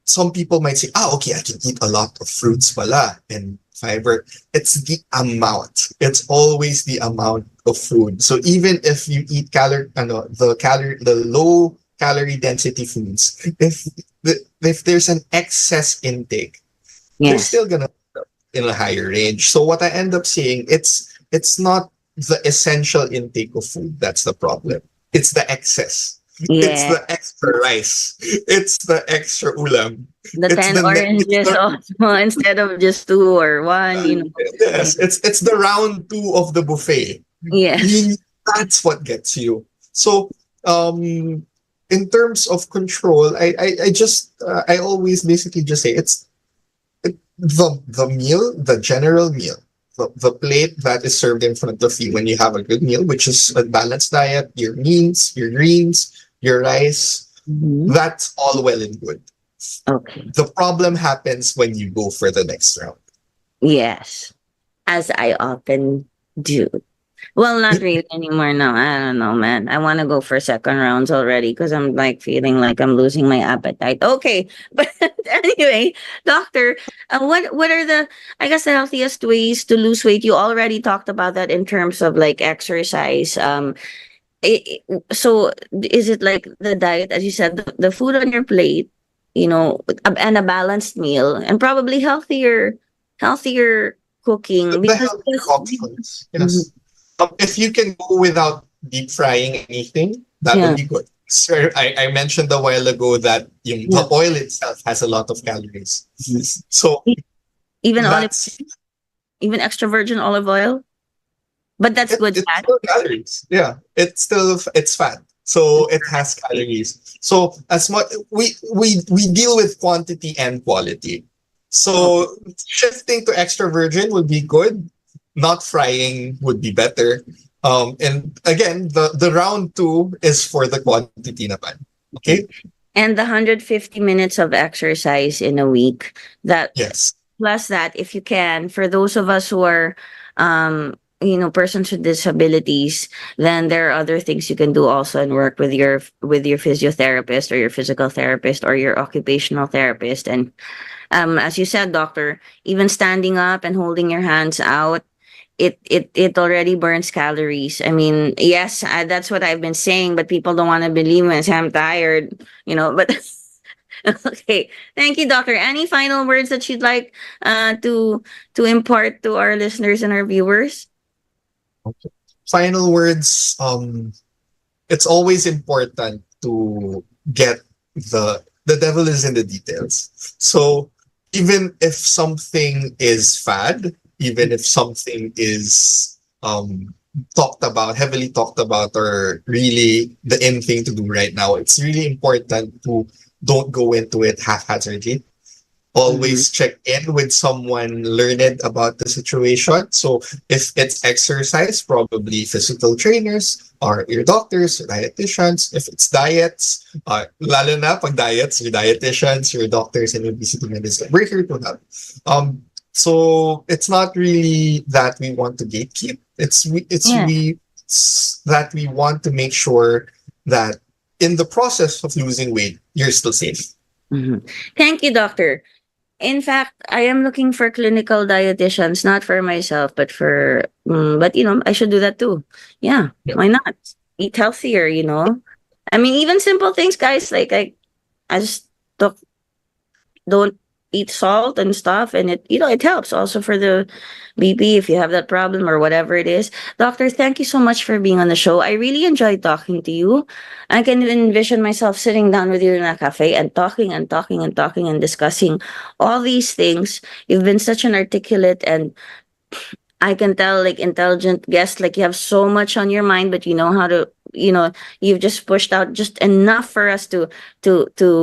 some people might say, okay, I can eat a lot of fruits pala and fiber, it's the amount. It's always the amount of food. So even if you eat the low calorie density foods, if there's an excess intake, they're still gonna in a higher range. So what I end up seeing, it's not the essential intake of food that's the problem. It's the excess. It's the extra rice. It's the extra ulam. The 10 oranges also instead of just 2 or 1. Yes, it's the round 2 of the buffet. Yeah, that's what gets you. So in terms of control, I always basically just say it's the meal, the general meal, the plate that is served in front of you when you have a good meal, which is a balanced diet, your meats, your greens, your rice, that's all well and good. Okay. The problem happens when you go for the next round. Yes, as I often do. Well, not really anymore now. I don't know, man. I want to go for second rounds already because I'm like feeling like I'm losing my appetite. Okay, but anyway, doctor, what are the healthiest ways to lose weight? You already talked about that in terms of like exercise. So is it like the diet, as you said, the food on your plate, and a balanced meal, and probably healthier cooking? The healthier options, yes. If you can go without deep frying anything, that would be good. So I mentioned a while ago that the oil itself has a lot of calories. So even extra virgin olive oil. But that's good It's fat. still calories. Yeah, it's fat. So it has calories. So as much we deal with quantity and quality. So shifting to extra virgin would be good. Not frying would be better. And again, the round two is for the quantity naman. Okay? And the 150 minutes of exercise in a week. That Yes. plus that, if you can, for those of us who are persons with disabilities, then there are other things you can do also and work with your physiotherapist or your physical therapist or your occupational therapist. And as you said, doctor, even standing up and holding your hands out, it already burns calories. I mean, yes, that's what I've been saying, but people don't want to believe me and say I'm tired, but okay. Thank you, doctor. Any final words that you'd like to impart to our listeners and our viewers? Final words. It's always important to get the devil is in the details. So even if something is fad, even if something is heavily talked about, or really the in thing to do right now, it's really important to don't go into it haphazardly. Always check in with someone learned about the situation. So if it's exercise, probably physical trainers or your doctors, your dietitians. If it's diets, lalo na pag diets, your dietitians, your doctors, and obesity medicine. We're here to help. So it's not really that we want to gatekeep. It's that we want to make sure that in the process of losing weight, you're still safe. Thank you, doctor. In fact, I am looking for clinical dietitians, not for myself, but but I should do that too. Yeah, why not? Eat healthier, I mean, even simple things, guys, like I just don't eat salt and stuff, and it helps also for the BP if you have that problem or whatever it is. Doctor, thank you so much for being on the show. I really enjoyed talking to you. I can envision myself sitting down with you in a cafe and talking and talking and talking and discussing all these things. You've been such an articulate and I can tell, like, intelligent guest, like you have so much on your mind, but you know how to, you've just pushed out just enough for us to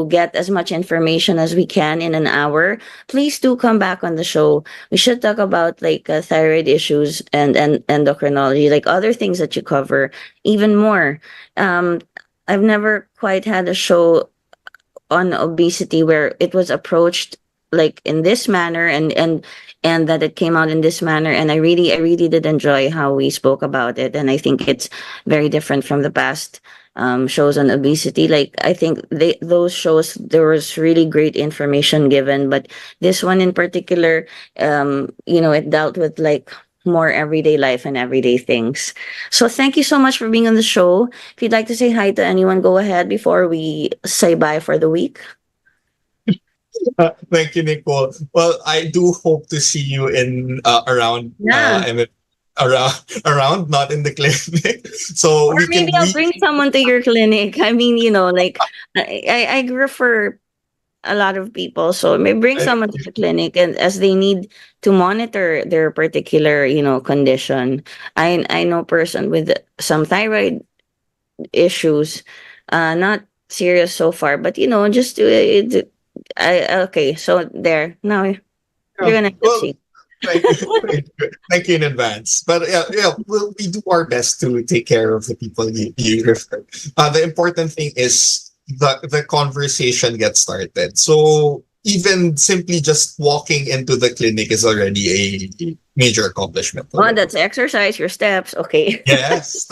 get as much information as we can in an hour. Please do come back on the show. We should talk about like thyroid issues and endocrinology, like other things that you cover even more. I've never quite had a show on obesity where it was approached like in this manner and that it came out in this manner. And I really did enjoy how we spoke about it. And I think it's very different from the past shows on obesity. Like, I think those shows, there was really great information given, but this one in particular, it dealt with like more everyday life and everyday things. So thank you so much for being on the show. If you'd like to say hi to anyone, go ahead before we say bye for the week. Thank you, Nicole. Well, I do hope to see you in around around, not in the clinic. So or maybe I'll bring someone to your clinic. I mean, like I refer a lot of people, so maybe bring someone to the clinic, and as they need to monitor their particular, condition. I know a person with some thyroid issues, not serious so far, but just okay, so there. Now you're gonna see. Thank you in advance. But we do our best to take care of the people you refer. The important thing is the conversation gets started. So even simply just walking into the clinic is already a major accomplishment. Oh, that's exercise, your steps. Okay. Yes.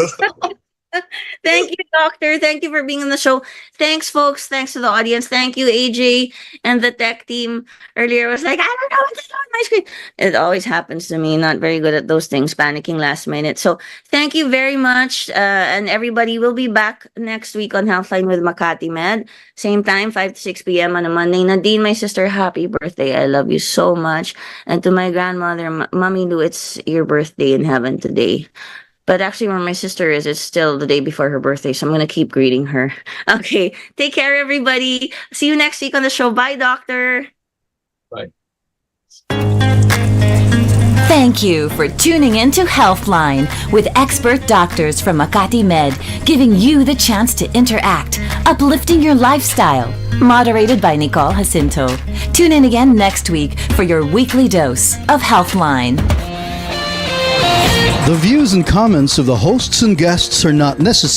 Thank you, doctor. Thank you for being on the show. Thanks, folks. Thanks to the audience. Thank you, AJ and the tech team. Earlier was like, I don't know what to do on my screen. It always happens to me. Not very good at those things, panicking last minute. So thank you very much. And everybody will be back next week on Healthline with Makati Med. Same time, 5 to 6 p.m. on a Monday. Nadine, my sister, happy birthday. I love you so much. And to my grandmother, Mommy Lou, it's your birthday in heaven today. But actually, where my sister is, it's still the day before her birthday, so I'm going to keep greeting her. Okay, take care, everybody. See you next week on the show. Bye, doctor. Bye. Thank you for tuning in to Healthline with expert doctors from Makati Med, giving you the chance to interact, uplifting your lifestyle. Moderated by Nicole Jacinto. Tune in again next week for your weekly dose of Healthline. The views and comments of the hosts and guests are not necessarily